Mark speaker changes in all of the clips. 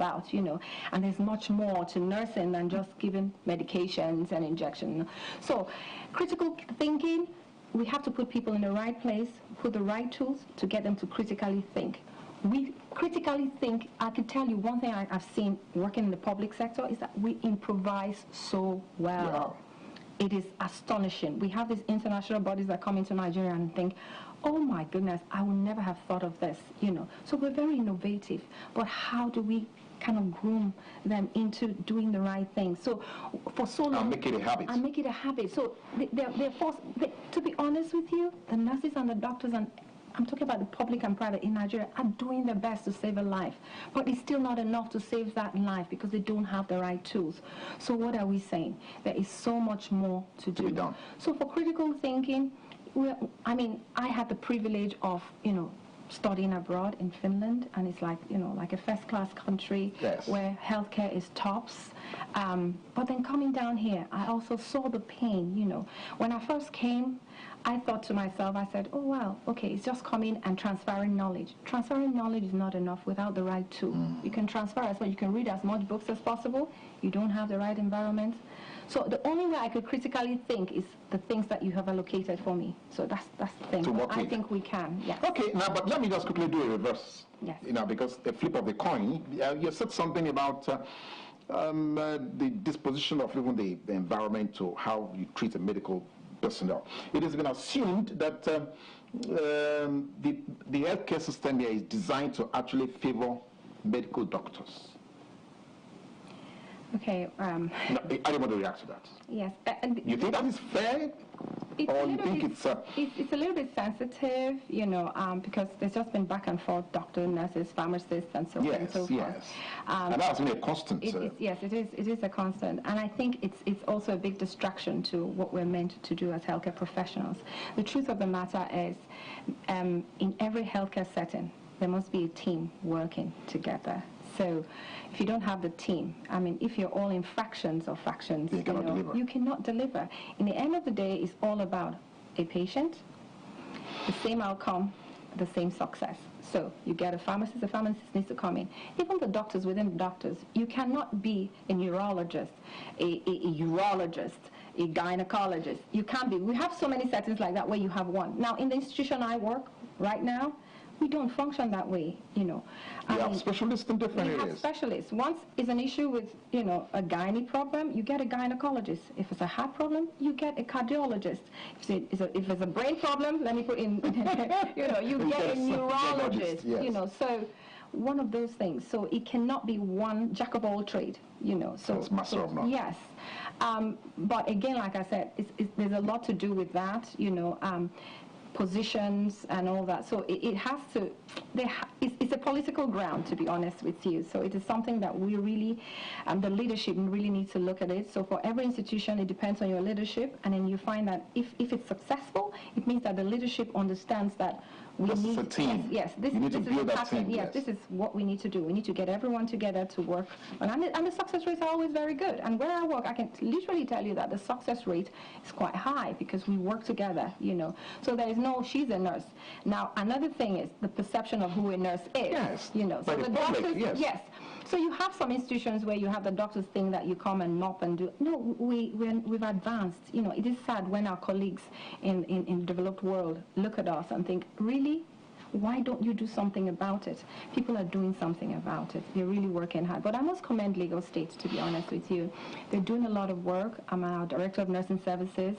Speaker 1: about, and there's much more to nursing than just giving medications and injections. So critical thinking, we have to put people in the right place, put the right tools to get them to critically think. We critically think. I can tell you one thing I've seen working in the public sector is that we improvise so well. Yeah. It is astonishing. We have these international bodies that come into Nigeria and think, oh my goodness, I would never have thought of this, So we're very innovative, but how do we kind of groom them into doing the right thing? So for so long...
Speaker 2: And make it a habit.
Speaker 1: And make it a habit. So they're forced, to be honest with you, the nurses and the doctors, and I'm talking about the public and private in Nigeria, are doing their best to save a life. But it's still not enough to save that life because they don't have the right tools. So what are we saying? There is so much more to do.
Speaker 2: To be done.
Speaker 1: So for critical thinking, I had the privilege of, studying abroad in Finland, and it's like, like a first-class country.
Speaker 2: Yes.
Speaker 1: Where healthcare is tops. But then coming down here, I also saw the pain, When I first came, I thought to myself, I said, oh, wow, okay, it's just coming and transferring knowledge. Transferring knowledge is not enough without the right tool. You can transfer as much, you can read as much books as possible. You don't have the right environment. So the only way I could critically think is the things that you have allocated for me. So that's the thing. I think we can, yes.
Speaker 2: Okay, now, but let me just quickly do a reverse.
Speaker 1: Yes.
Speaker 2: Because the flip of the coin, you said something about the disposition of even the environment to how you treat a medical personnel. It has been assumed that the healthcare system here is designed to actually favor medical doctors.
Speaker 1: Okay.
Speaker 2: I don't want to react to that.
Speaker 1: Yes.
Speaker 2: You think that is fair? Or you think it's
Speaker 1: a little bit sensitive, because there's just been back and forth, doctors, nurses, pharmacists, and so on and so forth.
Speaker 2: Yes. And that's been a constant.
Speaker 1: Yes, it is. It is a constant, and I think it's also a big distraction to what we're meant to do as healthcare professionals. The truth of the matter is, in every healthcare setting, there must be a team working together. So if you don't have the team, if you're all in fractions or factions, you cannot deliver. In the end of the day, it's all about a patient, the same outcome, the same success. So you get a pharmacist needs to come in. Even the doctors within the doctors, you cannot be a neurologist, a urologist, a gynecologist. You can't be. We have so many settings like that where you have one. Now, in the institution I work right now, we don't function that way, You
Speaker 2: have specialists in different areas.
Speaker 1: We have specialists. Once it's an issue with, a gynae problem, you get a gynecologist. If it's a heart problem, you get a cardiologist. If it's a brain problem, let me put in, you get a neurologist.
Speaker 2: Yes.
Speaker 1: So one of those things. So it cannot be one jack of all trade, So
Speaker 2: it's master of none.
Speaker 1: Yes. But again, like I said, there's a lot to do with that, positions and all that. So it has to, it's a political ground, to be honest with you. So it is something that we really, the leadership really needs to look at it. So for every institution, it depends on your leadership. And then you find that if it's successful, it means that the leadership understands that we need
Speaker 2: a team.
Speaker 1: Yes, this is that team. Yes, this is what we need to do. We need to get everyone together to work. And the success rates are always very good. And where I work, I can literally tell you that the success rate is quite high because we work together, So there is no, she's a nurse. Now, another thing is the perception of who a nurse is.
Speaker 2: Yes.
Speaker 1: So the doctors, yes. So you have some institutions where you have the doctors think that you come and mop and do. No, we've advanced. It is sad when our colleagues in the developed world look at us and think, really? Why don't you do something about it? People are doing something about it. They're really working hard. But I must commend Lagos State, to be honest with you. They're doing a lot of work. I'm our Director of Nursing Services,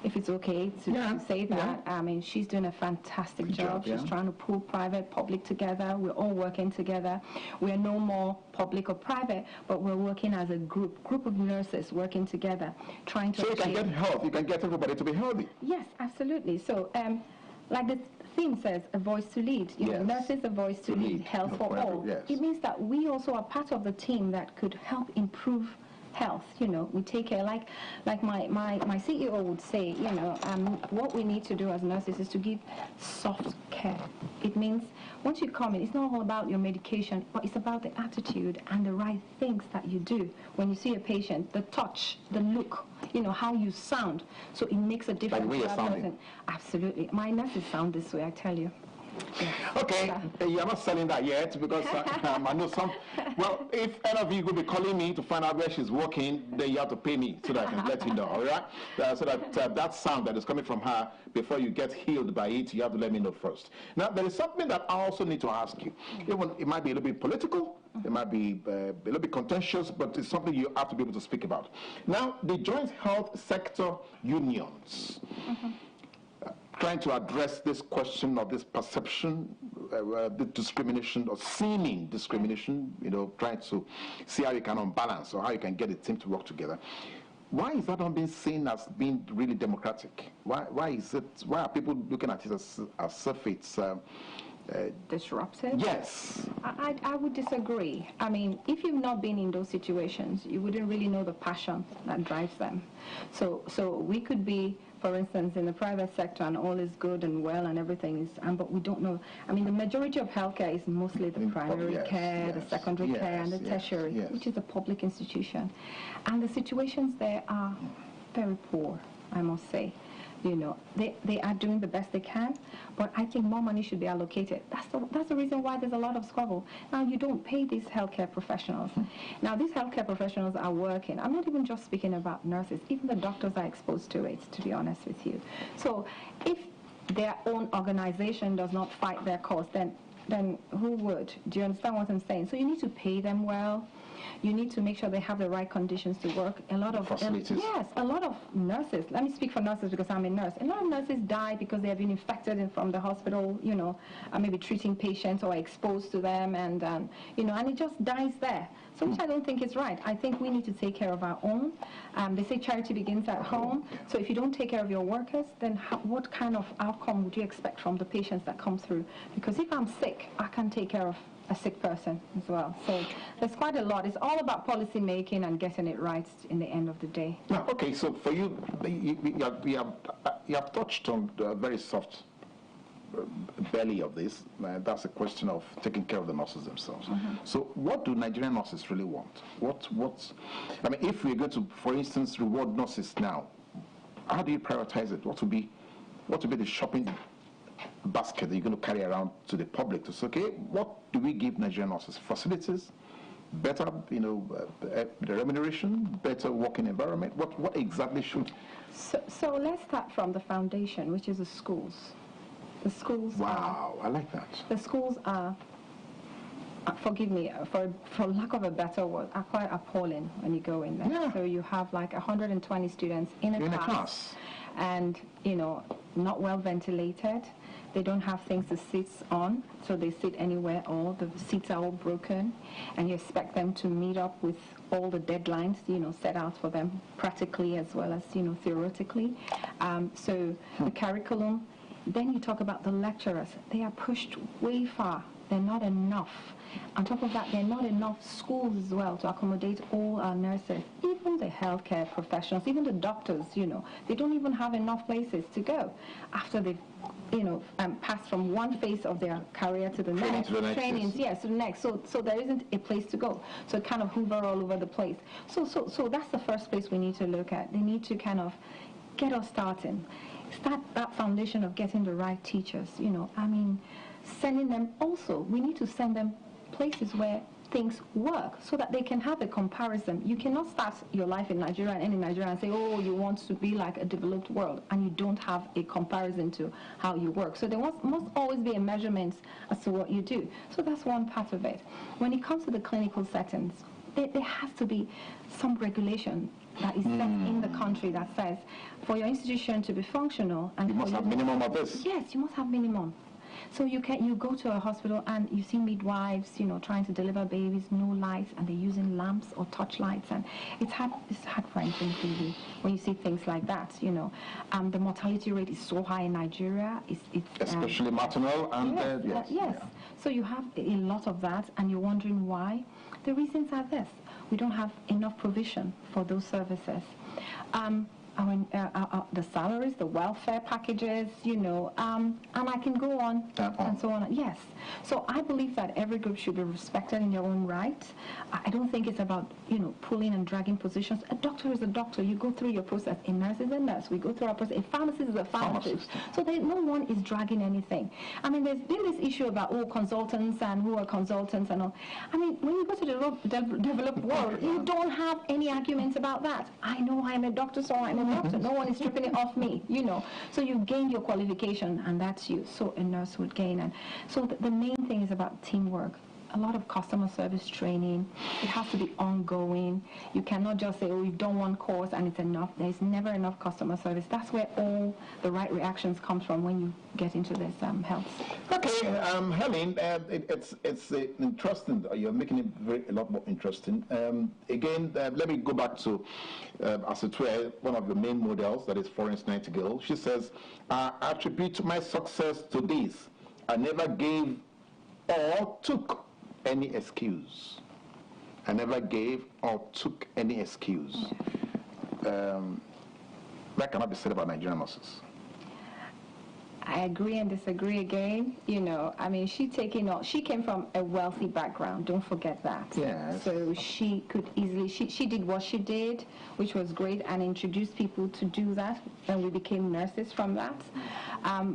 Speaker 1: if it's okay to say that.
Speaker 2: Yeah.
Speaker 1: She's doing a fantastic job. She's trying to pull private, public together. We're all working together. We're no more public or private, but we're working as a group of nurses working together, trying to...
Speaker 2: So you can get health. You can get everybody to be healthy.
Speaker 1: Yes, absolutely. So, like the theme says, a voice to lead. Nurses, a voice to lead, health for all.
Speaker 2: Yes.
Speaker 1: It means that we also are part of the team that could help improve health. We take care, like my CEO would say, what we need to do as nurses is to give soft care. It means once you come in, it's not all about your medication, but it's about the attitude and the right things that you do when you see a patient, the touch, the look, how you sound. So it makes a difference
Speaker 2: to that person.
Speaker 1: Absolutely. My nurses sound this way, I tell you.
Speaker 2: Okay, you're not selling that yet because I know some. Well, if any of you will be calling me to find out where she's working, then you have to pay me so that I can let you know, all right? So that that sound that is coming from her, before you get healed by it, you have to let me know first. Now, there is something that I also need to ask you. Even it might be a little bit political, it might be a little bit contentious, but it's something you have to be able to speak about. Now, the joint health sector unions. Trying to address this question of this perception, the discrimination or seeming discrimination, trying to see how you can unbalance or how you can get a team to work together. Why is that not being seen as being really democratic? Why are people looking at it as if it's
Speaker 1: disruptive?
Speaker 2: Yes.
Speaker 1: I would disagree. I mean, if you've not been in those situations, you wouldn't really know the passion that drives them. So we could be, for instance, in the private sector and all is good and well and everything is, but we don't know. I mean, the majority of healthcare is mostly the primary care, the secondary care, and the tertiary, which is a public institution. And the situations there are very poor, I must say. They are doing the best they can, but I think more money should be allocated. That's the reason why there's a lot of squabble. Now, you don't pay these healthcare professionals. Now, these healthcare professionals are working. I'm not even just speaking about nurses. Even the doctors are exposed to it, to be honest with you. So if their own organization does not fight their cause, then who would? Do you understand what I'm saying? So you need to pay them well. You need to make sure they have the right conditions to work. A lot of a lot of nurses. Let me speak for nurses because I'm a nurse. A lot of nurses die because they have been infected from the hospital. Maybe treating patients or exposed to them, and and it just dies there. So which I don't think is right. I think we need to take care of our own. They say charity begins at home. So if you don't take care of your workers, then what kind of outcome would you expect from the patients that come through? Because if I'm sick, I can take care of a sick person as well. So there's quite a lot. It's all about policy making and getting it right in the end of the day.
Speaker 2: Now, okay, so for you, you have touched on the very soft belly of this. That's a question of taking care of the nurses themselves. So what do Nigerian nurses really want? I mean, if we're going to, for instance, reward nurses now, how do you prioritize it? What would be the shopping basket that you're going to carry around to the public to say, okay, what do we give Nigerian nurses? Facilities, better, the remuneration, better working environment. What exactly should?
Speaker 1: So let's start from the foundation, which is the schools. The schools.
Speaker 2: Wow, I like that.
Speaker 1: The schools are, forgive me for lack of a better word, are quite appalling when you go in there.
Speaker 2: Yeah.
Speaker 1: So you have like 120 students in a class, and not well ventilated. They don't have things to sit on, so they sit anywhere, or the seats are all broken, and you expect them to meet up with all the deadlines, set out for them practically as well as, theoretically. So the curriculum, then you talk about the lecturers. They are pushed way far. They're not enough. On top of that, there are not enough schools as well to accommodate all our nurses, even the healthcare professionals, even the doctors, they don't even have enough places to go after they've, passed from one phase of their career to the next.
Speaker 2: To the next.
Speaker 1: Trainings, yes, to the next. So there isn't a place to go. So it kind of hover all over the place. So that's the first place we need to look at. They need to kind of get us starting. Start that foundation of getting the right teachers, sending them also. We need to send them places where things work so that they can have a comparison. You cannot start your life in Nigeria and end in Nigeria and say, oh, you want to be like a developed world, and you don't have a comparison to how you work. So there must always be a measurement as to what you do. So that's one part of it. When it comes to the clinical settings, there has to be some regulation that is set in the country that says for your institution to be functional, and
Speaker 2: you must have minimum of this.
Speaker 1: Yes, you must have minimum. So you go to a hospital and you see midwives, trying to deliver babies, no lights, and they're using lamps or touch lights, and it's heart-wrenching really when you see things like that. The mortality rate is so high in Nigeria. It's
Speaker 2: especially maternal and
Speaker 1: yes.
Speaker 2: Yeah.
Speaker 1: So you have a lot of that, and you're wondering why. The reasons are this: we don't have enough provision for those services. the salaries, the welfare packages, and I can go on and so on. Yes. So I believe that every group should be respected in their own right. I don't think it's about, pulling and dragging positions. A doctor is a doctor. You go through your process. A nurse is a nurse. We go through our process. A pharmacist is a pharmacist. So no one is dragging anything. I mean, there's been this issue about, consultants and who are consultants and all. I mean, when you go to the developed world, you don't have any arguments about that. I know I'm a doctor, so I'm a doctor. No one is stripping it off me, So you gain your qualification, and that's you. So a nurse would gain. And so the main thing is about teamwork. A lot of customer service training. It has to be ongoing. You cannot just say, we've done one course and it's enough. There's never enough customer service. That's where all the right reactions comes from when you get into this health.
Speaker 2: Okay, Helen, it's interesting. You're making it a lot more interesting. Again, let me go back to, as it were, one of the main models, that is Florence Nightingale. She says, I attribute my success to this. I never gave or took any excuse. I never gave or took any excuse. That cannot be said about Nigerian nurses.
Speaker 1: I agree and disagree again. I mean, she came from a wealthy background. Don't forget that.
Speaker 2: Yes.
Speaker 1: So she could easily, she did what she did, which was great, and introduced people to do that. And we became nurses from that.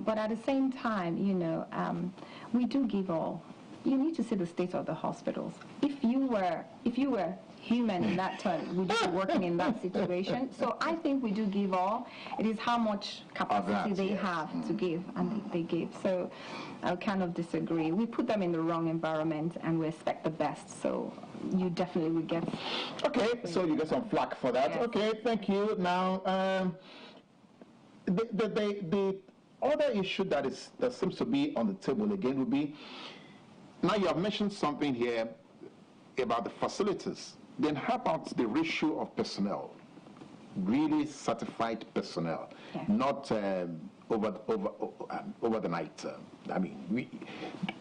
Speaker 1: But at the same time, we do give all. You need to see the state of the hospitals. If you were human in that term, would you be working in that situation? So I think we do give all. It is how much capacity they have to give, and they give. So I kind of disagree. We put them in the wrong environment, and we expect the best. So you definitely would get.
Speaker 2: Okay, so you get some flack for that. Yes. Okay, thank you. Now, the other issue that seems to be on the table again would be, now you have mentioned something here about the facilities. Then how about the ratio of personnel? Really certified personnel, not over the night. I mean,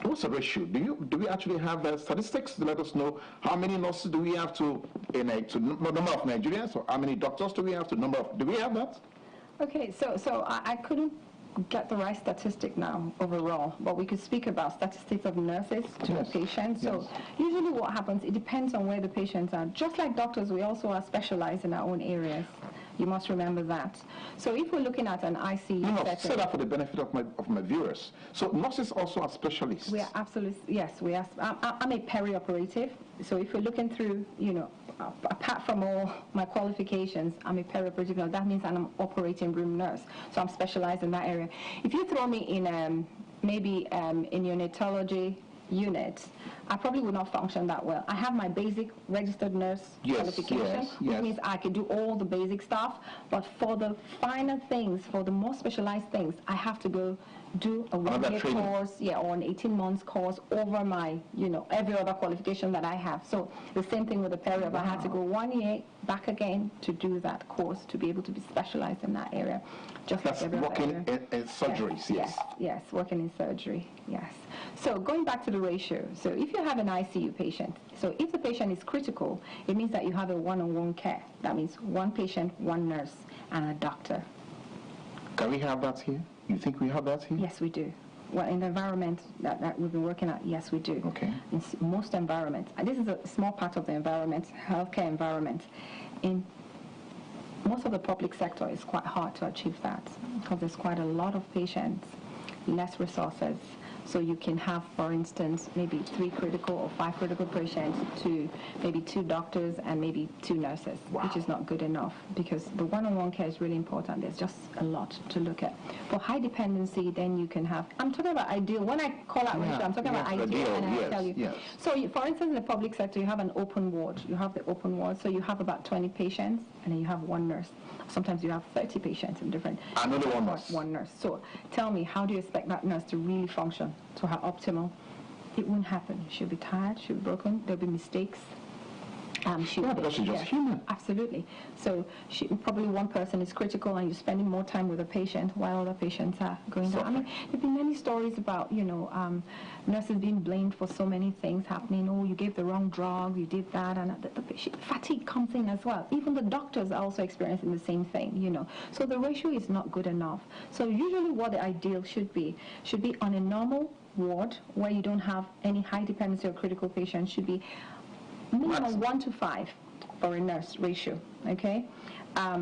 Speaker 2: what's the ratio? Do we actually have statistics to let us know how many nurses do we have to number of Nigerians, or how many doctors do we have to do we have that?
Speaker 1: Okay, so I couldn't get the right statistic now overall, but we could speak about statistics of nurses to patients. So usually what happens, it depends on where the patients are. Just like doctors, we also are specialized in our own areas. You must remember that. So if we're looking at an ICU setting...
Speaker 2: say that for the benefit of my viewers. So nurses also are specialists.
Speaker 1: We are absolutely, yes, we are. I'm a peri-operative. So if we're looking through, apart from all my qualifications, I'm a peri-operative nurse. That means I'm an operating room nurse. So I'm specialized in that area. If you throw me in maybe in neonatology unit, I probably would not function that well. I have my basic registered nurse qualification, which means I can do all the basic stuff, but for the finer things, for the more specialized things, I have to go do a 1-year course, or an 18 months course over my, every other qualification that I have. So the same thing with the peri-op. I had to go 1 year back again to do that course to be able to be specialized in that area. Just
Speaker 2: That's
Speaker 1: like every
Speaker 2: working
Speaker 1: other area.
Speaker 2: in surgeries,
Speaker 1: Yes, working in surgery, yes. So going back to the ratio, so if you have an ICU patient, so if the patient is critical, it means that you have a one-on-one care. That means one patient, one nurse, and a doctor.
Speaker 2: Can we have that here? You think we have that here?
Speaker 1: Yes, we do. Well, in the environment that we've been working at, yes, we do.
Speaker 2: Okay.
Speaker 1: In most environments, and this is a small part of the environment, healthcare environment. In most of the public sector, it's quite hard to achieve that because there's quite a lot of patients, less resources. So you can have, for instance, maybe 3 critical or 5 critical patients to maybe 2 doctors and maybe 2 nurses, which is not good enough because the one-on-one care is really important. There's just a lot to look at. For high dependency, then you can have, I'm talking about ideal. When I call out ratio, I'm talking about ideal, and I tell you. Yes. So for instance, in the public sector, you have an open ward. You have the open ward, so you have about 20 patients, and then you have 1 nurse. Sometimes you have 30 patients in different...
Speaker 2: And only 1 nurse.
Speaker 1: 1 nurse. So tell me, how do you expect that nurse to really function to her optimal? It won't happen. She'll be tired, she'll be broken, there'll be mistakes.
Speaker 2: Because she's just human.
Speaker 1: Absolutely. So probably one person is critical and you're spending more time with a patient while other patients are going down. I mean, there have been many stories about, nurses being blamed for so many things happening. Oh, you gave the wrong drug, you did that, and the fatigue comes in as well. Even the doctors are also experiencing the same thing, So the ratio is not good enough. So usually what the ideal should be on a normal ward where you don't have any high dependency or critical patients, should be minimum 1 to 5 for a nurse ratio, okay? I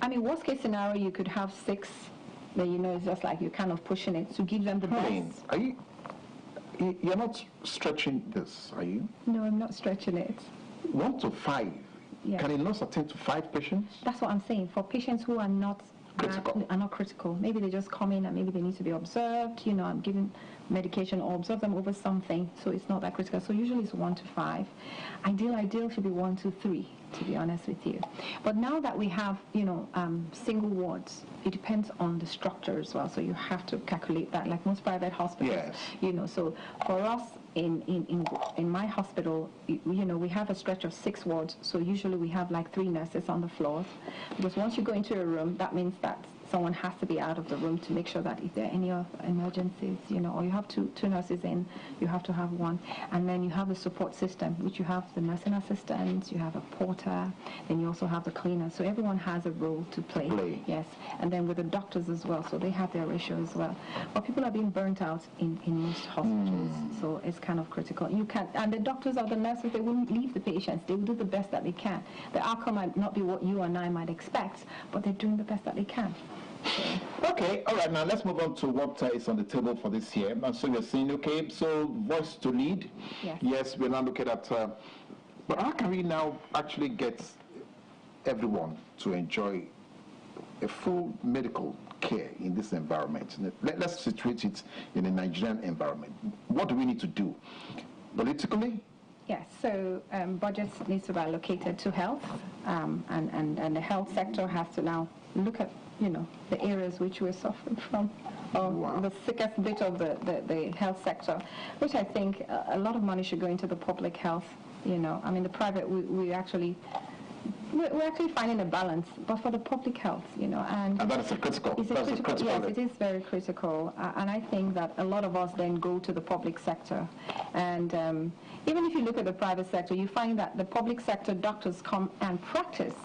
Speaker 1: mean, worst case scenario, you could have 6, then it's just like you're kind of pushing it to give them the best.
Speaker 2: You're not stretching this, are you?
Speaker 1: No, I'm not stretching it.
Speaker 2: 1 to 5. Yeah. Can a nurse attend to 5 patients?
Speaker 1: That's what I'm saying. For patients who are not critical. Maybe they just come in and maybe they need to be observed. I'm giving medication or observe them over something, so it's not that critical. So usually it's 1 to 5. Ideal should be 1 to 3, to be honest with you. But now that we have, single wards, it depends on the structure as well. So you have to calculate that, like most private hospitals. Yes. So for us, in my hospital, we have a stretch of 6 wards, so usually we have like 3 nurses on the floors, because once you go into a room, that means that someone has to be out of the room to make sure that if there are any emergencies, or you have two nurses in, you have to have 1. And then you have the support system, which you have the nursing assistants, you have a porter, then you also have the cleaner. So everyone has a role to play. Yes. And then with the doctors as well, so they have their ratio as well. But people are being burnt out in most hospitals, so it's kind of critical. And the doctors or the nurses, they wouldn't leave the patients. They will do the best that they can. The outcome might not be what you and I might expect, but they're doing the best that they can.
Speaker 2: Okay, all right, now let's move on to what is on the table for this year. And so you're saying, okay, so voice to lead. Yes, we're now looking at, but how can we now actually get everyone to enjoy a full medical care in this environment? Let's situate it in a Nigerian environment. What do we need to do politically?
Speaker 1: Yes, so budgets need to be allocated to health, and the health sector has to now look at the areas which we're suffering from, the sickest bit of the health sector, which I think a lot of money should go into the public health. I mean, the private, we're actually finding a balance, but for the public health, and
Speaker 2: that is critical.
Speaker 1: Yes, it is very critical, and I think that a lot of us then go to the public sector, and even if you look at the private sector, you find that the public sector doctors come and practice,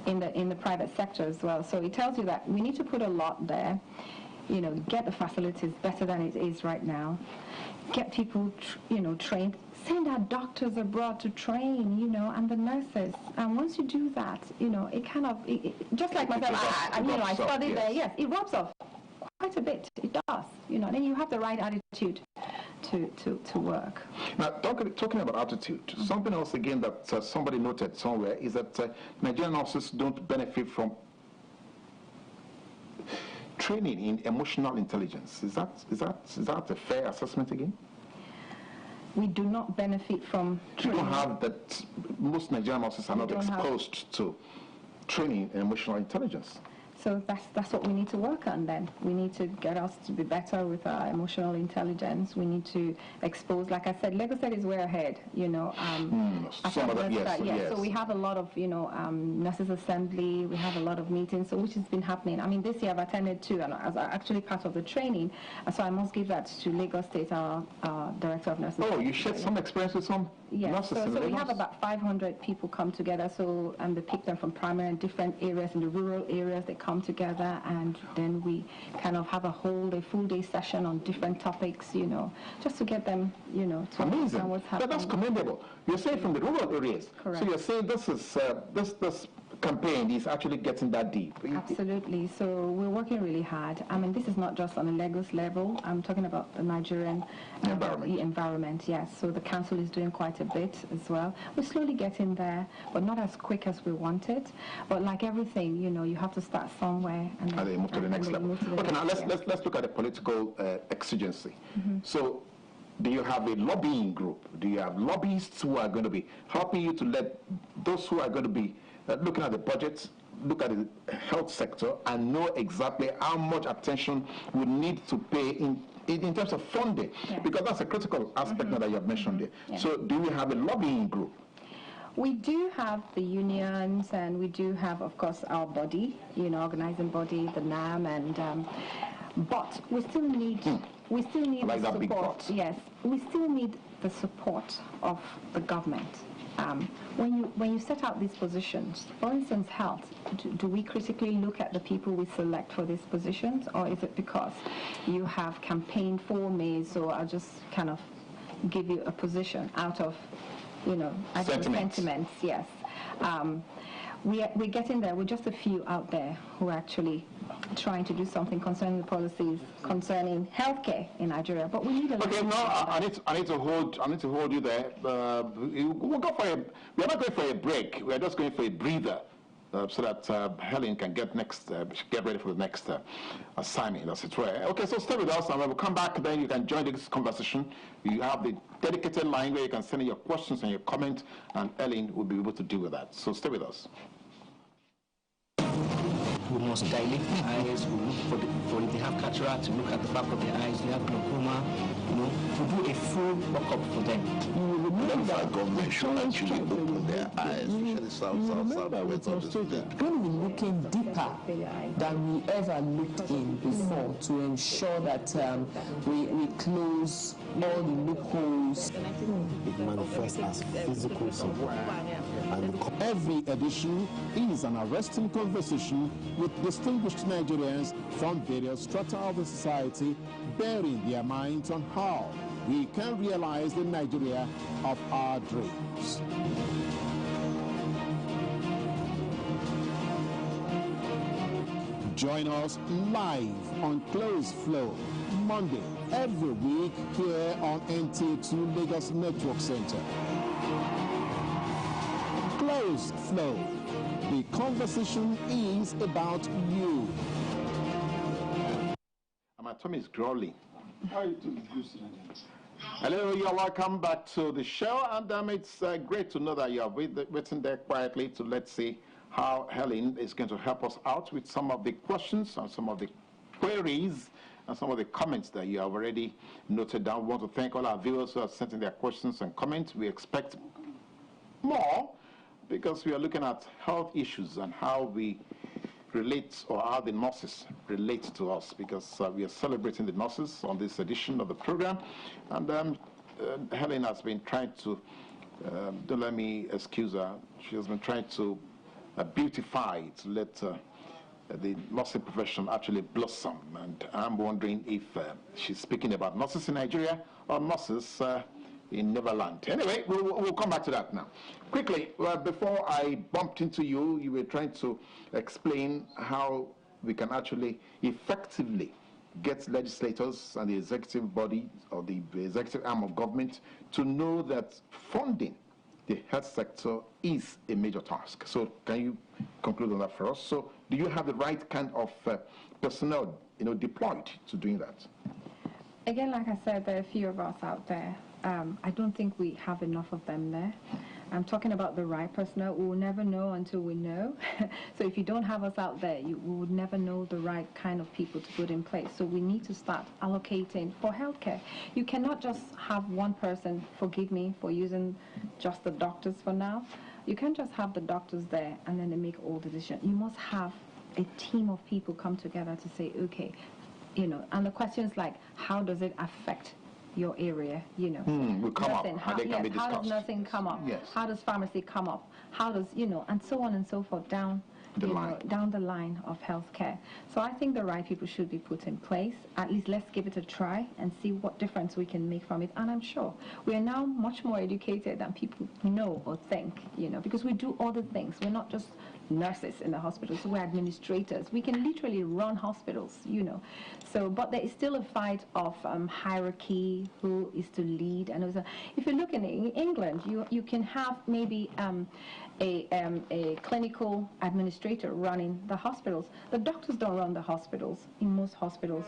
Speaker 1: in the private sector as well. So it tells you that we need to put a lot there, get the facilities better than it is right now, get people, trained, send our doctors abroad to train, and the nurses. And once you do that, it kind of, just like myself, I studied there, yes, it rubs off quite a bit. It does, then you have the right attitude to work.
Speaker 2: Now, talking about attitude, something else again that somebody noted somewhere is that Nigerian nurses don't benefit from training in emotional intelligence. Is that a fair assessment again?
Speaker 1: We do not benefit from training.
Speaker 2: You don't have that. Most Nigerian nurses are not exposed to training in emotional intelligence.
Speaker 1: So that's what we need to work on then. We need to get us to be better with our emotional intelligence. We need to expose, like I said, Lagos State is way ahead,
Speaker 2: Yes.
Speaker 1: So we have a lot of, nurses assembly, we have a lot of meetings, so which has been happening. I mean, this year I've attended 2, and as actually part of the training, so I must give that to Lagos State, our Director of Nursing.
Speaker 2: Oh, you shared some experience with some nurses in
Speaker 1: so we have about 500 people come together, and they pick them from primary and different areas, in the rural areas, they come together, and then we kind of have a full day session on different topics, just to get them, to understand what's happening.
Speaker 2: That's commendable. You're saying from the rural areas.
Speaker 1: Correct.
Speaker 2: So you're saying this is this campaign is actually getting that deep.
Speaker 1: Absolutely. So we're working really hard. I mean, this is not just on a Lagos level. I'm talking about the Nigerian environment. Yes. So the council is doing quite a bit as well. We're slowly getting there, but not as quick as we wanted. But like everything, you have to start somewhere and
Speaker 2: then move to the next level. Okay, now let's look at the political exigency. So, do you have a lobbying group? Do you have lobbyists who are going to be helping you to let those who are going to be looking at the budgets, look at the health sector, and know exactly how much attention we need to pay in in terms of funding, because that's a critical aspect that you have mentioned there.
Speaker 1: Yeah.
Speaker 2: So do we have a lobbying group?
Speaker 1: We do have the unions, and we do have, of course, our body, organizing body, the NAM, and but we still need the support.
Speaker 2: Big pot.
Speaker 1: Yes, we still need the support of the government. When you set out these positions, for instance, health, do we critically look at the people we select for these positions, or is it because you have campaigned for me, so I'll just kind of give you a position out of sentiments, yes. We're getting there. We're just a few out there who are actually trying to do something concerning the policies concerning healthcare in Nigeria. But we need a
Speaker 2: Okay, no, I need to hold you there. We're not going for a break. We're just going for a breather. So that Helen can get ready for the next assignment, as it were. Okay, so stay with us, and when we come back, then you can join this conversation. You have the dedicated line where you can send in your questions and your comments, and Helen will be able to deal with that. So stay with us.
Speaker 3: We must dilate the eyes, we look for if they have cataract, to look at the back of their eyes, they have glaucoma, to do a full workup for them.
Speaker 4: Our government should actually open their eyes, especially southwest of the state.
Speaker 5: When we're looking deeper than we ever looked in before to ensure that we close all the loopholes.
Speaker 6: It manifests as physical somewhere. And
Speaker 7: every edition is an arresting conversation with distinguished Nigerians from various strata of the society, bearing their minds on how we can realize the Nigeria of our dreams. Join us live on Close Flow, Monday, every week here on NTA2 Lagos Network Center. Close Flow. The conversation is about you.
Speaker 2: My tummy is growling.
Speaker 8: How are you doing?
Speaker 2: Hello, you're welcome back to the show, and it's great to know that you are waiting there quietly to let's see how Helen is going to help us out with some of the questions and some of the queries and some of the comments that you have already noted down. We want to thank all our viewers who have sent in their questions and comments. We expect more because we are looking at health issues and how we relate, or how the nurses relate to us, because we are celebrating the nurses on this edition of the program. And Helen has been trying to, don't let me excuse her, she has been trying to beautify it, to let the nursing profession actually blossom. And I'm wondering if she's speaking about nurses in Nigeria or nurses in Neverland. Anyway, we'll come back to that now. Quickly, before I bumped into you, you were trying to explain how we can actually effectively get legislators and the executive body or the executive arm of government to know that funding the health sector is a major task. So can you conclude on that for us? So do you have the right kind of personnel deployed to doing that?
Speaker 1: Again, like I said, there are a few of us out there. I don't think we have enough of them there. I'm talking about the right personnel. We will never know until we know. So if you don't have us out there, we would never know the right kind of people to put in place. So we need to start allocating for healthcare. You cannot just have one person, forgive me for using just the doctors for now. You can't just have the doctors there and then they make all the decisions. You must have a team of people come together to say, okay, and the questions like, how does it affect your area,
Speaker 2: will come up, and they can be discussed.
Speaker 1: How does nursing come up?
Speaker 2: Yes.
Speaker 1: How does pharmacy come up? How does, and so on and so forth down the line of healthcare. So I think the right people should be put in place. At least let's give it a try and see what difference we can make from it. And I'm sure we are now much more educated than people know or think, because we do other things. We're not just nurses in the hospitals, we're administrators. We can literally run hospitals, So, but there is still a fight of hierarchy, who is to lead. And if you look in England, you can have maybe a clinical administrator running the hospitals. The doctors don't run the hospitals in most hospitals,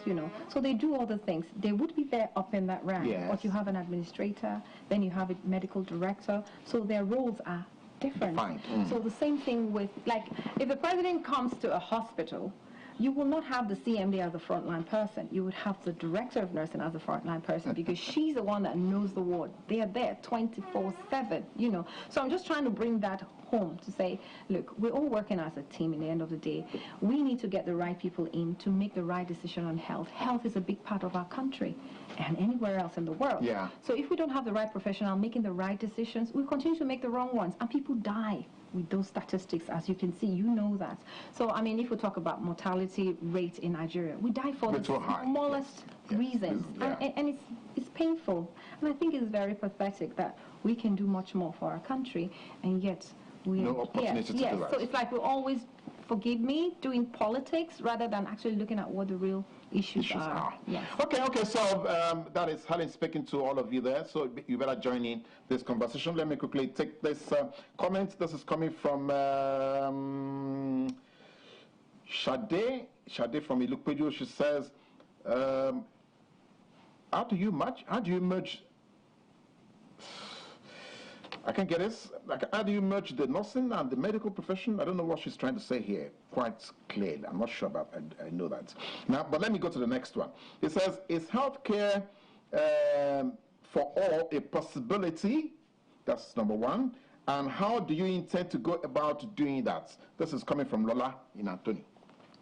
Speaker 1: So they do all the things. They would be there up in that rank,
Speaker 2: yes.
Speaker 1: But you have an administrator, then you have a medical director. So their roles are different.
Speaker 2: Fine.
Speaker 1: So the same thing with, like, if the president comes to a hospital, you will not have the CMD as a frontline person. You would have the director of nursing as a frontline person because she's the one that knows the ward. They are there 24/7, you know. So I'm just trying to bring that home to say, look, we're all working as a team in the end of the day. We need to get the right people in to make the right decision on health. Health is a big part of our country and anywhere else in the world.
Speaker 2: Yeah.
Speaker 1: So if we don't have the right professional making the right decisions, we continue to make the wrong ones, and people die with those statistics, as you can see. You know that. So, I mean, if we talk about mortality rate in Nigeria, we die for the smallest reasons, and it's painful. And I think it's very pathetic that we can do much more for our country, and yet we
Speaker 2: no opportunity to do that.
Speaker 1: So it's like we're always, forgive me, doing politics rather than actually looking at what the real issues are. Yes.
Speaker 2: Okay, so that is Helen speaking to all of you there, so you better join in this conversation. Let me quickly take this comment. This is coming from Shade from Ilukpeju. She says, how do you merge I can't get this. Like, how do you merge the nursing and the medical profession? I don't know what she's trying to say here quite clearly. I'm not sure about I know that. Now, but let me go to the next one. It says, is healthcare for all a possibility? That's number one. And how do you intend to go about doing that? This is coming from Lola in Anthony.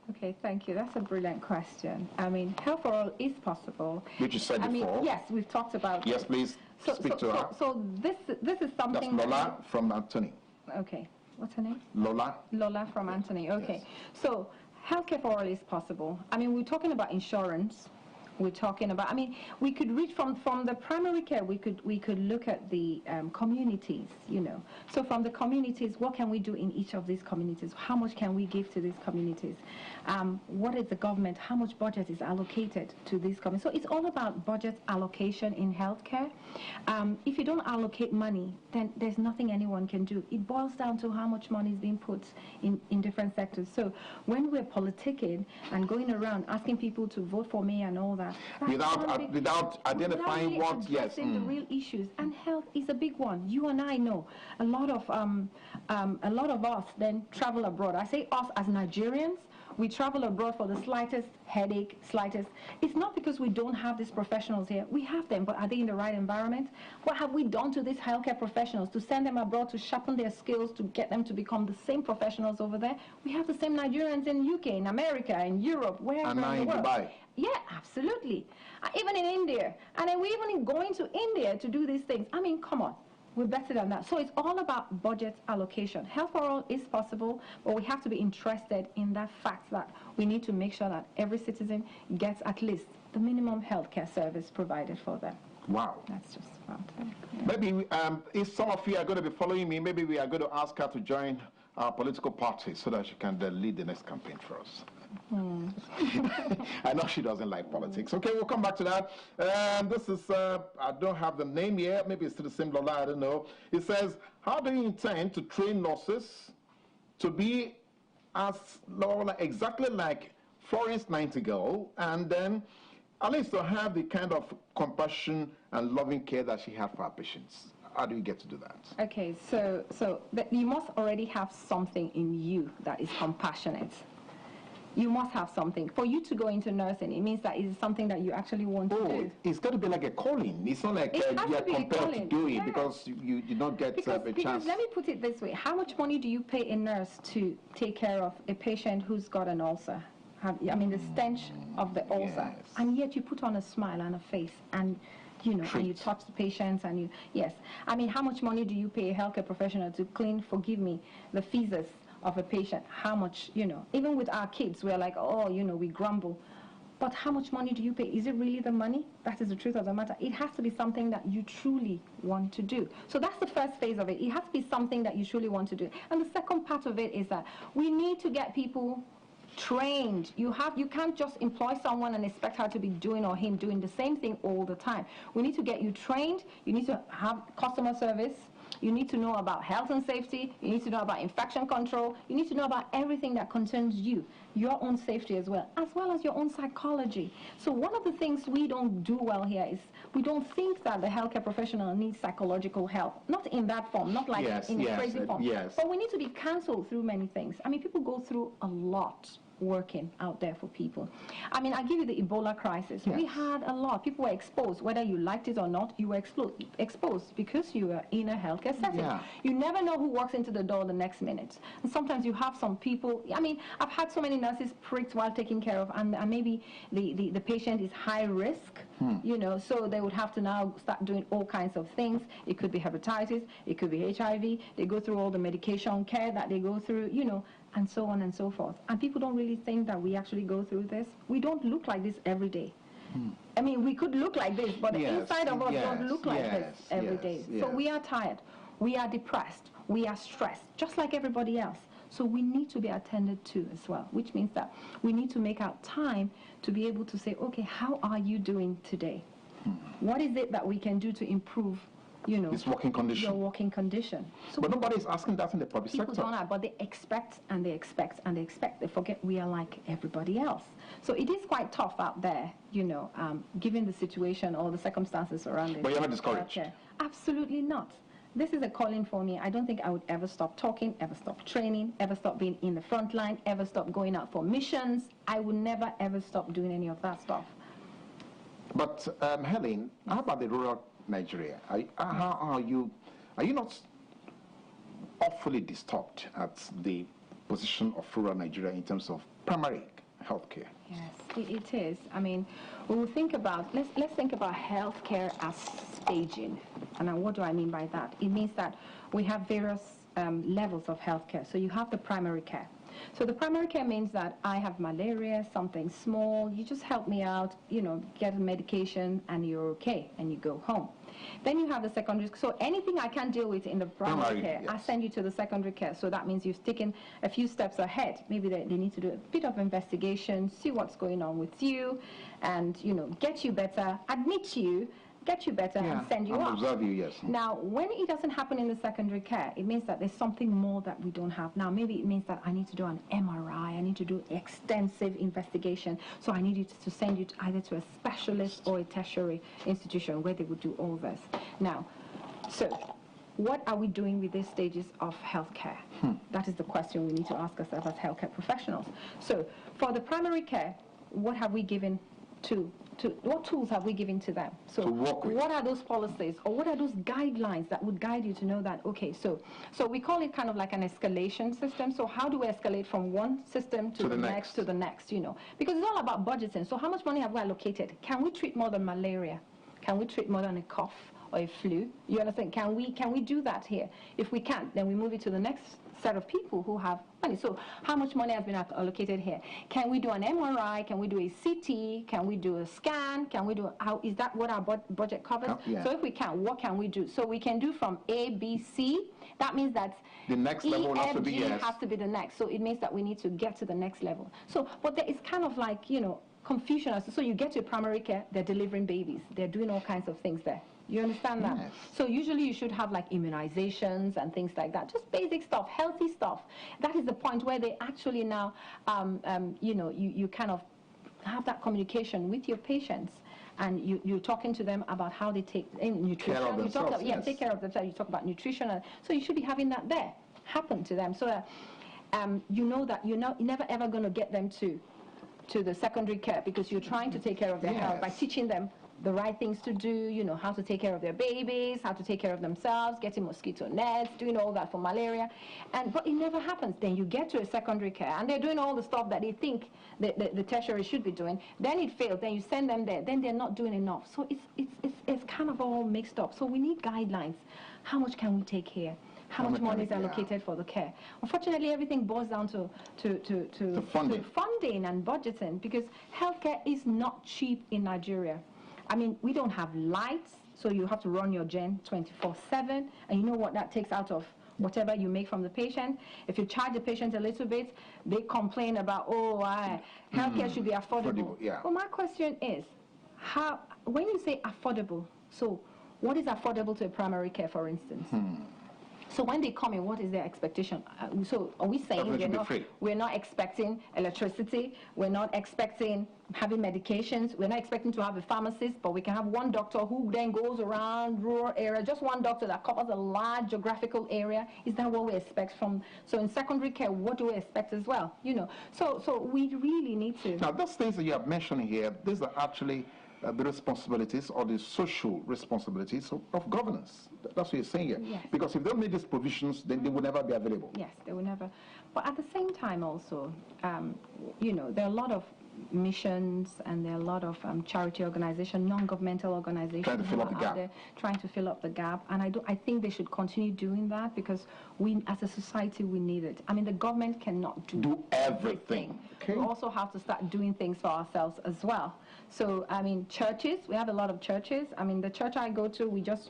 Speaker 1: Okay, thank you. That's a brilliant question. I mean, health for all is possible.
Speaker 2: Which you said before.
Speaker 1: I mean, yes, we've talked about
Speaker 2: Yes, please speak to her.
Speaker 1: So this is something.
Speaker 2: That's Lola from Anthony.
Speaker 1: Okay, what's her name?
Speaker 2: Lola.
Speaker 1: Lola from Anthony. Okay,
Speaker 2: yes.
Speaker 1: So healthcare for all is possible. I mean, we're talking about insurance. We're talking about, I mean, we could reach from the primary care, we could look at the communities, you know. So from the communities, what can we do in each of these communities? How much can we give to these communities? What is the government, how much budget is allocated to these communities? So it's all about budget allocation in healthcare. If you don't allocate money, then there's nothing anyone can do. It boils down to how much money is being put in different sectors. So when we're politicking and going around asking people to vote for me and all that,
Speaker 2: without identifying
Speaker 1: really
Speaker 2: what
Speaker 1: the real issues, and health is a big one. You and I know a lot of us then travel abroad. I say us as Nigerians. We travel abroad for the slightest headache, It's not because we don't have these professionals here. We have them, but are they in the right environment? What have we done to these healthcare professionals to send them abroad to sharpen their skills, to get them to become the same professionals over there? We have the same Nigerians in UK, in America, in Europe, wherever in the world.
Speaker 2: Dubai.
Speaker 1: Yeah, absolutely. Even in India. And then we're even going to India to do these things. I mean, come on. We're better than that. So it's all about budget allocation. Health for all is possible, but we have to be interested in that fact that we need to make sure that every citizen gets at least the minimum healthcare service provided for them.
Speaker 2: Wow.
Speaker 1: That's just about it. Yeah.
Speaker 2: Maybe if some of you are going to be following me, maybe we are going to ask her to join our political party so that she can lead the next campaign for us. I know she doesn't like politics. Okay, we'll come back to that. This is, I don't have the name here. Maybe it's the same Lola, I don't know. It says, how do you intend to train nurses to be as Lola, exactly like Florence Nightingale, and then at least to have the kind of compassion and loving care that she had for her patients? How do you get to do that?
Speaker 1: Okay, so you must already have something in you that is compassionate. You must have something. For you to go into nursing, it means that it's something that you actually want to do.
Speaker 2: It's got to be like a calling. It's not like you're compelled to do it because you did not get a chance.
Speaker 1: Because let me put it this way. How much money do you pay a nurse to take care of a patient who's got an ulcer? I mean, the stench of the ulcer.
Speaker 2: Yes.
Speaker 1: And yet you put on a smile and a face and, you know, and you touch the patients and you, yes. I mean, how much money do you pay a healthcare professional to clean, forgive me, the feces of a patient? How much, you know, even with our kids, we're like, oh, you know, we grumble. But how much money do you pay? Is it really the money? That is the truth of the matter. It has to be something that you truly want to do. So that's the first phase of it. It has to be something that you truly want to do. And the second part of it is that we need to get people trained. You can't just employ someone and expect her to be doing or him doing the same thing all the time. We need to get you trained. You need to have customer service. You need to know about health and safety. You need to know about infection control. You need to know about everything that concerns you, your own safety as well as your own psychology. So one of the things we don't do well here is we don't think that the healthcare professional needs psychological help. Not in that form, not like in a crazy form.
Speaker 2: Yes.
Speaker 1: But we need to be counseled through many things. I mean, people go through a lot. working out there for people. I mean, I'll give you the Ebola crisis.
Speaker 2: Yes.
Speaker 1: We had a lot. People were exposed. Whether you liked it or not, you were exposed because you were in a healthcare setting.
Speaker 2: Yeah.
Speaker 1: You never know who walks into the door the next minute. And sometimes you have some people, I mean, I've had so many nurses pricked while taking care of, and maybe the patient is high risk, you know, so they would have to now start doing all kinds of things. It could be hepatitis, it could be HIV, they go through all the medication care that they go through, you know, and so on and so forth. And people don't really think that we actually go through this. We don't look like this every day. I mean, we could look like this, but the inside of us don't look like this every day. So we are tired, we are depressed, we are stressed, just like everybody else. So we need to be attended to as well, which means that we need to make out time to be able to say, okay, how are you doing today? What is it that we can do to improve, you know,
Speaker 2: This working condition.
Speaker 1: your working condition? So
Speaker 2: But nobody is asking that in the public
Speaker 1: people
Speaker 2: sector.
Speaker 1: don't have, but they expect and they expect and they expect. They forget we are like everybody else. So it is quite tough out there, you know, given the situation or the circumstances surrounding.
Speaker 2: But you're not discouraged?
Speaker 1: Absolutely not. This is a calling for me. I don't think I would ever stop talking, ever stop training, ever stop being in the front line, ever stop going out for missions. I would never, ever stop doing any of that stuff.
Speaker 2: But Helen, how about the rural Nigeria? How are you not awfully disturbed at the position of rural Nigeria in terms of primary health care?
Speaker 1: Yes, it is. I mean, when we think about, let's think about healthcare as staging. And what do I mean by that? It means that we have various levels of healthcare. So you have the primary care. So the primary care means that I have malaria, something small, you just help me out, you know, get a medication and you're okay and you go home. Then you have the secondary, so anything I can't deal with in the primary care,
Speaker 2: yes.
Speaker 1: I send you to the secondary care. So that means you've taken a few steps ahead. Maybe they need to do a bit of investigation, see what's going on with you, and, you know, get you better, admit you, get you better, and send you
Speaker 2: and
Speaker 1: off.
Speaker 2: observe you, yes.
Speaker 1: Now, when it doesn't happen in the secondary care, it means that there's something more that we don't have. Now, maybe it means that I need to do an MRI, I need to do extensive investigation, so I need you to send you either to a specialist or a tertiary institution where they would do all this. Now, so what are we doing with these stages of healthcare? That is the question we need to ask ourselves as healthcare professionals. So, for the primary care, what have we given to what tools have we given to them? So
Speaker 2: to work with.
Speaker 1: What are those policies or what are those guidelines that would guide you to know that, okay, so we call it kind of like an escalation system. So how do we escalate from one system to the next to the next, you know? Because it's all about budgeting. So how much money have we allocated? Can we treat more than malaria? Can we treat more than a cough or a flu? You understand? Can we do that here? If we can't, then we move it to the next set of people who have money. So how much money has been allocated here? Can we do an MRI? Can we do a CT? Can we do a scan? Can we do, how is that what our budget covers? So if we can, what can we do? So we can do from A, B, C. That means that
Speaker 2: the next level has to be, yes.
Speaker 1: has to be the next. So it means that we need to get to the next level. So, but there is kind of like, you know, confusion as to, so you get to primary care, they're delivering babies. They're doing all kinds of things there. You understand that?
Speaker 2: Yes.
Speaker 1: So usually you should have like immunizations and things like that, just basic stuff, healthy stuff. That is the point where they actually now, you know, you kind of have that communication with your patients, and you're talking to them about how they take nutrition.
Speaker 2: Care of themselves, yes.
Speaker 1: Take care of themselves. You talk about nutrition, so you should be having that there happen to them, so that you know that you're never ever going to get them to the secondary care because you're trying to take care of their health by teaching them the right things to do, you know, how to take care of their babies, how to take care of themselves, getting mosquito nets, doing all that for malaria. But it never happens. Then you get to a secondary care, and they're doing all the stuff that they think the tertiary should be doing. Then it fails. Then you send them there. Then they're not doing enough. So it's kind of all mixed up. So we need guidelines. How much can we take here? How much money is allocated for the care? Unfortunately, everything boils down to funding and budgeting, because healthcare is not cheap in Nigeria. I mean, we don't have lights, so you have to run your gen 24/7, and you know what that takes out of whatever you make from the patient. If you charge the patient a little bit, they complain about, healthcare should be affordable. Well, my question is, when you say affordable, so what is affordable to a primary care, for instance? So when they come in, what is their expectation? So are we saying we're not expecting electricity, we're not expecting having medications, we're not expecting to have a pharmacist, but we can have one doctor who then goes around rural area, just one doctor that covers a large geographical area? Is that what we expect from? So in secondary care, what do we expect as well? You know, so we really need to.
Speaker 2: Now, those things that you have mentioned here, these are actually the responsibilities or the social responsibilities of governance. That's what you're saying here.
Speaker 1: Yes.
Speaker 2: Because if they don't make these provisions, then they will never be available.
Speaker 1: Yes, they will never. But at the same time also, you know, there are a lot of missions and there are a lot of charity organizations, non-governmental organizations
Speaker 2: trying to fill up the gap.
Speaker 1: Trying to fill up the gap. And I think they should continue doing that because we, as a society, we need it. I mean, the government cannot do everything.
Speaker 2: Okay.
Speaker 1: We also have to start doing things for ourselves as well. So, I mean, churches, we have a lot of churches. I mean, the church I go to, we just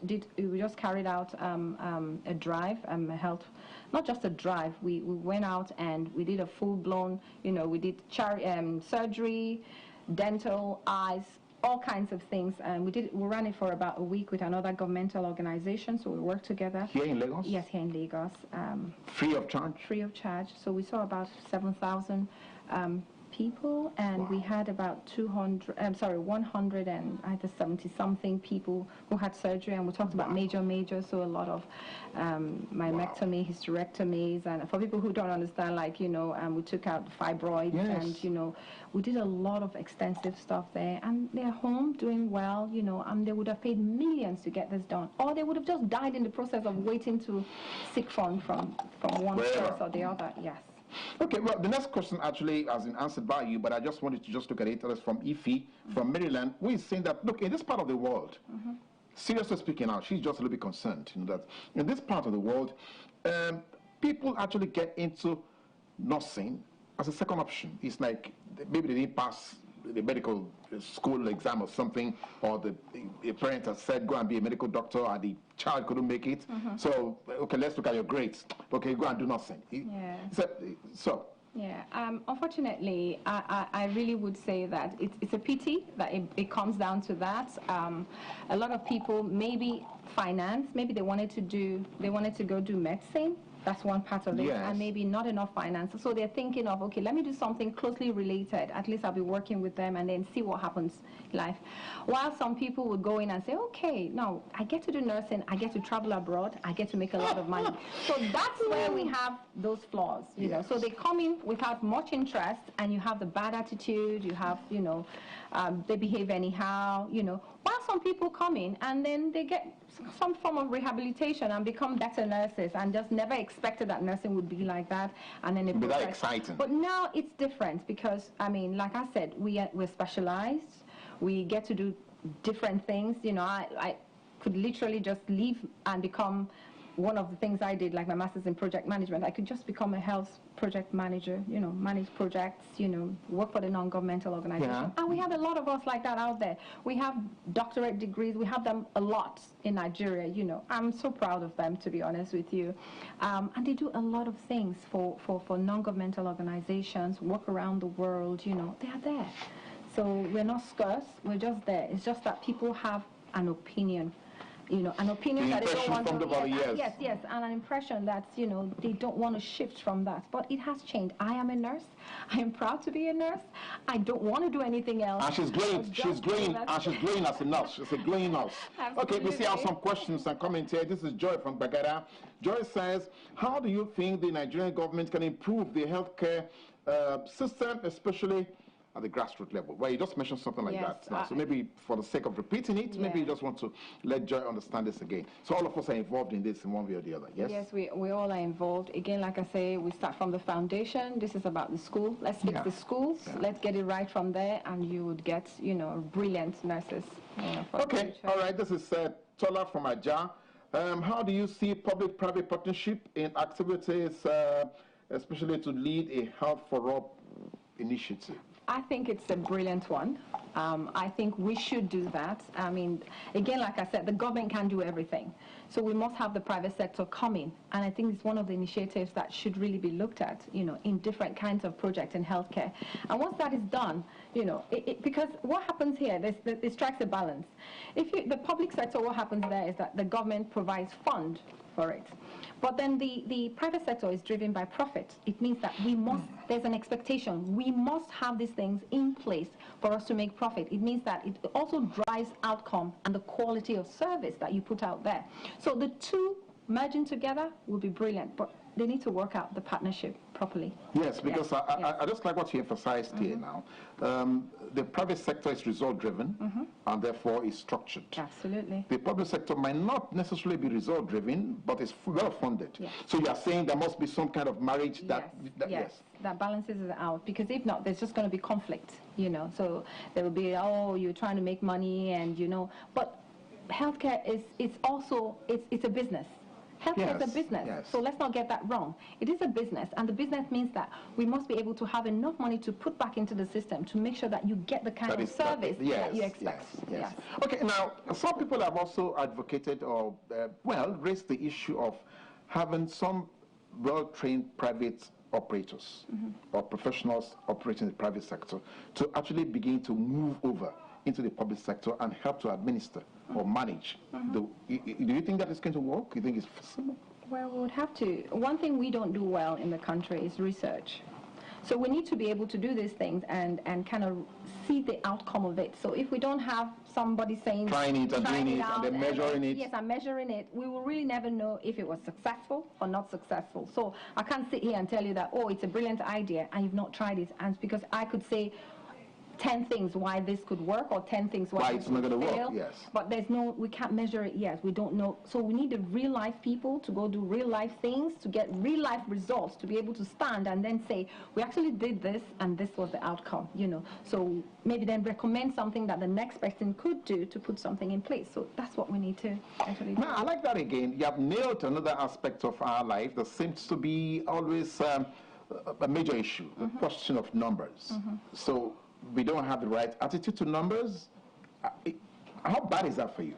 Speaker 1: carried out a drive, a health, not just a drive. We went out and we did a full-blown, you know, we did surgery, dental, eyes, all kinds of things. And we ran it for about a week with another governmental organization. So we worked together.
Speaker 2: Here in Lagos?
Speaker 1: Yes, here in Lagos.
Speaker 2: Free of charge? Free
Speaker 1: of charge. So we saw about 7,000 people, and we had about 170 something people who had surgery, and we talked about major, so a lot of myomectomy, hysterectomies, and for people who don't understand, like, you know, we took out fibroids, and, you know, we did a lot of extensive stuff there, and they're home doing well, you know, and they would have paid millions to get this done, or they would have just died in the process of waiting to seek fund from one source or the other. Yes.
Speaker 2: Okay, well, the next question actually has been answered by you, but I just wanted to just look at it. It's from Ify, from Maryland, who is saying that, look, in this part of the world, seriously speaking now, she's just a little bit concerned, you know, that in this part of the world, people actually get into nursing as a second option. It's like maybe they didn't pass the medical school exam or something, or the parent has said go and be a medical doctor and the child couldn't make it. So, okay, let's look at your grades. Okay, go and do nothing.
Speaker 1: Yeah.
Speaker 2: So.
Speaker 1: Yeah, unfortunately, I really would say that it's a pity that it comes down to that. A lot of people, maybe finance, maybe they wanted to go do medicine. That's one part of it, and maybe not enough finance. So they're thinking of, okay, let me do something closely related. At least I'll be working with them and then see what happens in life. While some people would go in and say, okay, no, I get to do nursing, I get to travel abroad, I get to make a lot of money. So that's where we have those flaws, you know. So they come in without much interest, and you have the bad attitude, you have, you know, they behave anyhow, you know. While some people come in and then they get some form of rehabilitation and become better nurses and just never expected that nursing would be like that. And then
Speaker 2: it's that exciting.
Speaker 1: But now it's different because, I mean, like I said, we're specialized. We get to do different things. You know, I could literally just leave and become one of the things I did, like my master's in project management. I could just become a health project manager, you know, manage projects, you know, work for the non-governmental organization. Yeah. And we have a lot of us like that out there. We have doctorate degrees. We have them a lot in Nigeria, you know. I'm so proud of them, to be honest with you. And they do a lot of things for non-governmental organizations, work around the world, you know. They are there. So we're not scarce. We're just there. It's just that people have an opinion. You know, an opinion that they don't want to. Yes, and an impression that, you know, they don't want to shift from that. But it has changed. I am a nurse. I am proud to be a nurse. I don't want to do anything else.
Speaker 2: And she's glowing. She's glowing. And she's glowing as a nurse. She's a glowing nurse. Okay, we see how some questions and comments here. This is Joy from Bagada. Joy says, how do you think the Nigerian government can improve the healthcare system, especially at the grassroots level? Well, you just mentioned something like that now. So maybe for the sake of repeating it, maybe you just want to let Joy understand this again. So all of us are involved in this in one way or the other, yes?
Speaker 1: Yes, we all are involved. Again, like I say, we start from the foundation. This is about the school. Let's fix the schools. Let's get it right from there, and you would get, you know, brilliant nurses. You know,
Speaker 2: okay, all right. This is Tola from Aja. How do you see public-private partnership in activities, especially to lead a Health for All initiative?
Speaker 1: I think it's a brilliant one. I think we should do that. I mean, again, like I said, the government can't do everything. So we must have the private sector come in. And I think it's one of the initiatives that should really be looked at, you know, in different kinds of projects in healthcare. And once that is done, you know, because what happens here, it strikes a balance. The public sector, what happens there is that the government provides fund for it. But then the private sector is driven by profit. It means that we must, there's an expectation, we must have these things in place for us to make profit. It means that it also drives outcome and the quality of service that you put out there. So the two merging together will be brilliant, but they need to work out the partnership properly.
Speaker 2: Yes, because I just like what you emphasized here now. The private sector is result-driven and therefore is structured.
Speaker 1: Absolutely.
Speaker 2: The public sector might not necessarily be result-driven, but it's well-funded.
Speaker 1: Yes.
Speaker 2: So you are saying there must be some kind of marriage that
Speaker 1: that balances it out, because if not, there's just going to be conflict, you know. So there will be, oh, you're trying to make money, and you know, but healthcare is also it's a business. Healthcare is a business, so let's not get that wrong. It is a business, and the business means that we must be able to have enough money to put back into the system to make sure that you get the kind of service that you expect.
Speaker 2: Yes. Okay, now, some people have also advocated or, raised the issue of having some well-trained private operators or professionals operating in the private sector to actually begin to move over into the public sector and help to administer or manage. Do you think that is going to work? You think it's possible?
Speaker 1: Well, we would have to. One thing we don't do well in the country is research. So we need to be able to do these things and kind of see the outcome of it. So if we don't have somebody saying,
Speaker 2: trying it and doing it and then measuring it.
Speaker 1: Yes, I'm measuring it. We will really never know if it was successful or not successful. So I can't sit here and tell you that, oh, it's a brilliant idea and you've not tried it. And because I could say 10 things why this could work or 10 things why
Speaker 2: it's not going to work, yes.
Speaker 1: But there's no, we can't measure it yet. We don't know. So we need the real life people to go do real life things, to get real life results, to be able to stand and then say, we actually did this and this was the outcome, you know. So maybe then recommend something that the next person could do to put something in place. So that's what we need to actually do.
Speaker 2: Now, I like that again. You have nailed another aspect of our life that seems to be always a major issue, the question of numbers. So we don't have the right attitude to numbers. How bad is that for you?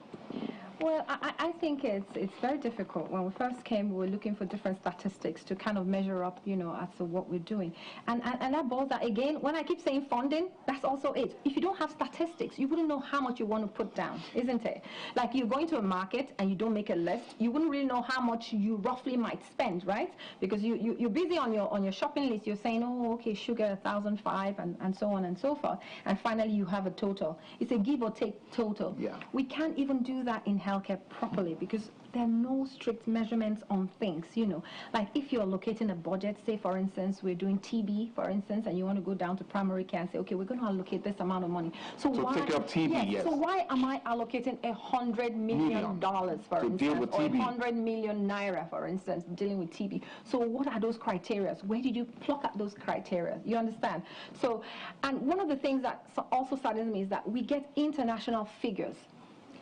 Speaker 1: Well, I think it's very difficult. When we first came, we were looking for different statistics to kind of measure up, you know, as to what we're doing. And that boils down, again, when I keep saying funding, that's also it. If you don't have statistics, you wouldn't know how much you want to put down, isn't it? Like you're going to a market and you don't make a list, you wouldn't really know how much you roughly might spend, right? Because you're busy on your shopping list. You're saying, oh, okay, sugar, 1,005, and so on and so forth. And finally, you have a total. It's a give or take total.
Speaker 2: Yeah.
Speaker 1: We can't even do that in healthcare properly because there are no strict measurements on things, you know. Like if you're allocating a budget, say for instance, we're doing TB, for instance, and you want to go down to primary care and say, okay, we're going to allocate this amount of money. So why,
Speaker 2: take care of TB, yes.
Speaker 1: So why am I allocating $100 million, for instance,
Speaker 2: deal with
Speaker 1: or
Speaker 2: TB.
Speaker 1: 100 million naira, for instance, dealing with TB? So what are those criteria? Where did you pluck out those criteria? You understand? So, and one of the things that also saddens me is that we get international figures.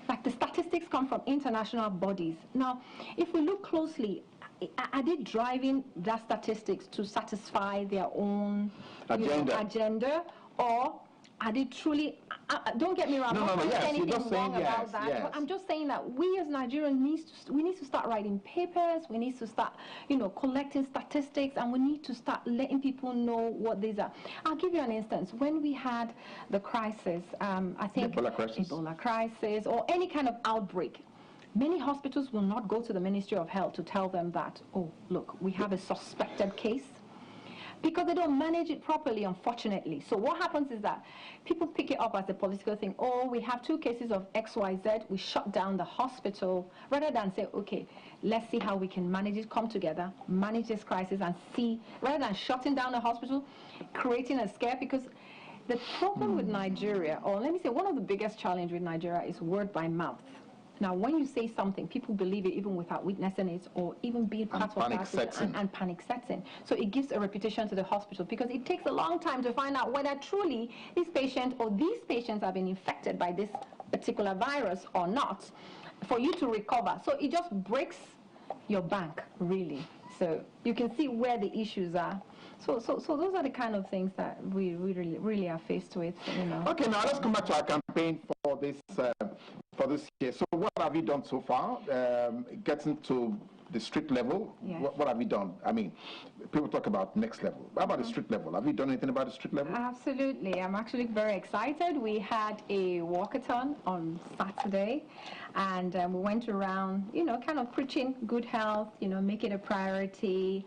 Speaker 1: Like the statistics come from international bodies. Now, if we look closely, are they driving that statistics to satisfy their own agenda, or are they truly? Don't get me wrong. I'm not saying anything wrong about that. But I'm just saying that we as Nigerians need to start writing papers. We need to start, you know, collecting statistics, and we need to start letting people know what these are. I'll give you an instance. When we had the crisis, I think Ebola crisis or any kind of outbreak, many hospitals will not go to the Ministry of Health to tell them that, oh, look, we have a suspected case. Because they don't manage it properly, unfortunately. So what happens is that people pick it up as a political thing. Oh, we have 2 cases of XYZ. We shut down the hospital. Rather than say, okay, let's see how we can manage it, come together, manage this crisis, and see, rather than shutting down the hospital, creating a scare. Because the problem with Nigeria, or let me say, one of the biggest challenges with Nigeria is word by mouth. Now, when you say something, people believe it even without witnessing it or even being part of that, and panic sets in. So it gives a reputation to the hospital because it takes a long time to find out whether truly this patient or these patients have been infected by this particular virus or not for you to recover. So it just breaks your bank, really. So you can see where the issues are. So those are the kind of things that we really are faced with, you know.
Speaker 2: Okay, now let's come back to our campaign for this year. So what have you done so far? Getting to the street level,
Speaker 1: Yes.
Speaker 2: what have you done? I mean, people talk about next level. How about the street level? Have you done anything about the street level?
Speaker 1: Absolutely. I'm actually very excited. We had a walkathon on Saturday, and we went around, kind of preaching good health, make it a priority,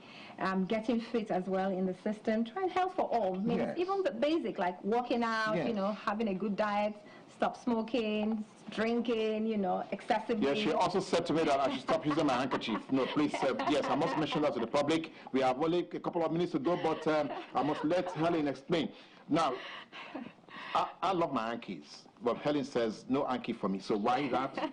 Speaker 1: getting fit as well in the system, trying health for all. Means
Speaker 2: Yes.
Speaker 1: even the basic, like working out,
Speaker 2: Yes.
Speaker 1: having a good diet, stop smoking, drinking, excessively.
Speaker 2: Yes, she also said to me that I should stop using my handkerchief. No, please, yes, I must mention that to the public. We have only a couple of minutes to go, but I must let Helen explain. Now, I love my hankies, but Helen says no hanky for me. So why that?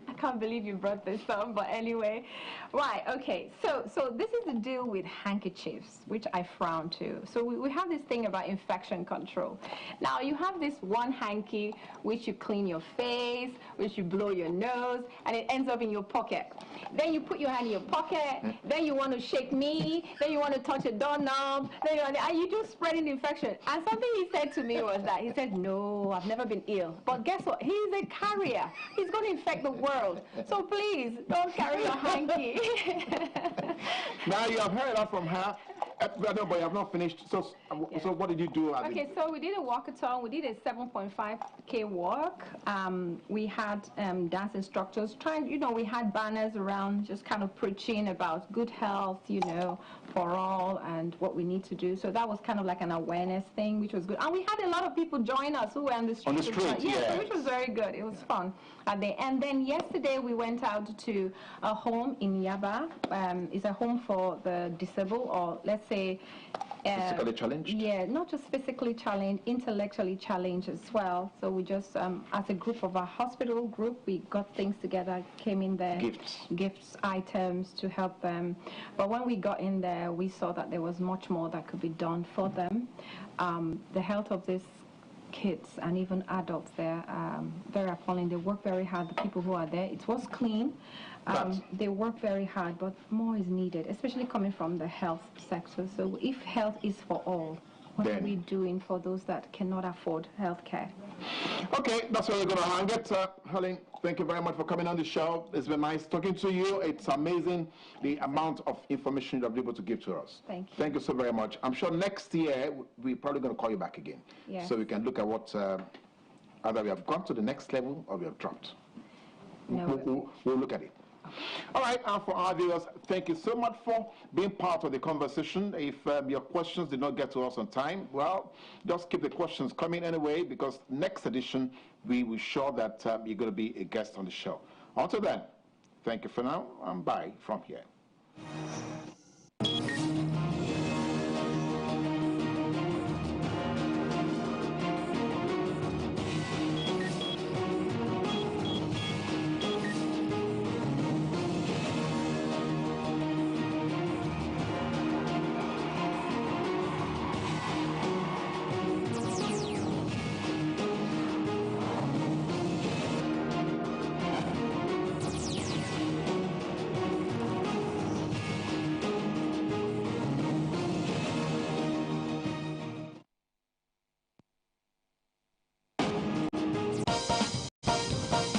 Speaker 1: I can't believe you brought this up, but anyway. Right, okay, so this is the deal with handkerchiefs, which I frown to. So we have this thing about infection control. Now, you have this one hanky, which you clean your face, which you blow your nose, and it ends up in your pocket. Then you put your hand in your pocket, then you want to shake me, then you want to touch a doorknob, and you just spreading the infection. And something he said to me was that, he said, no, I've never been ill. But guess what? He's a carrier. He's going to infect the world. So please, don't carry your hanky.
Speaker 2: Now you have heard that from her. No, but you have not finished. So what did you do?
Speaker 1: Okay, so we did a walkathon. We did a 7.5K walk. We had dance instructors trying, we had banners around just kind of preaching about good health, for all and what we need to do. So that was kind of like an awareness thing, which was good. And we had a lot of people join us who were on the street.
Speaker 2: On the street,
Speaker 1: yeah. So which was very good. It was fun. And then yesterday we went out to a home in Yaba. It's a home for the disabled, or let's say
Speaker 2: physically challenged?
Speaker 1: Yeah, not just physically challenged, intellectually challenged as well. So we just, as a group of our hospital group, we got things together, came in there. Gifts, items to help them. But when we got in there, we saw that there was much more that could be done for them. The health of these kids and even adults there, very appalling. They work very hard, the people who are there. It was clean. They work very hard, but more is needed, especially coming from the health sector. So if health is for all, what are we doing for those that cannot afford health care?
Speaker 2: Okay, that's where we're going to hang it. Helen, thank you very much for coming on the show. It's been nice talking to you. It's amazing the amount of information you have been able to give to us.
Speaker 1: Thank you.
Speaker 2: Thank you so very much. I'm sure next year we're probably going to call you back again.
Speaker 1: Yes.
Speaker 2: So we can look at what, either we have gone to the next level or we have dropped.
Speaker 1: No.
Speaker 2: We'll look at it. All right, and for our viewers, thank you so much for being part of the conversation. If your questions did not get to us on time, well, just keep the questions coming anyway, because next edition, we will show that you're going to be a guest on the show. Until then, thank you for now, and bye from here.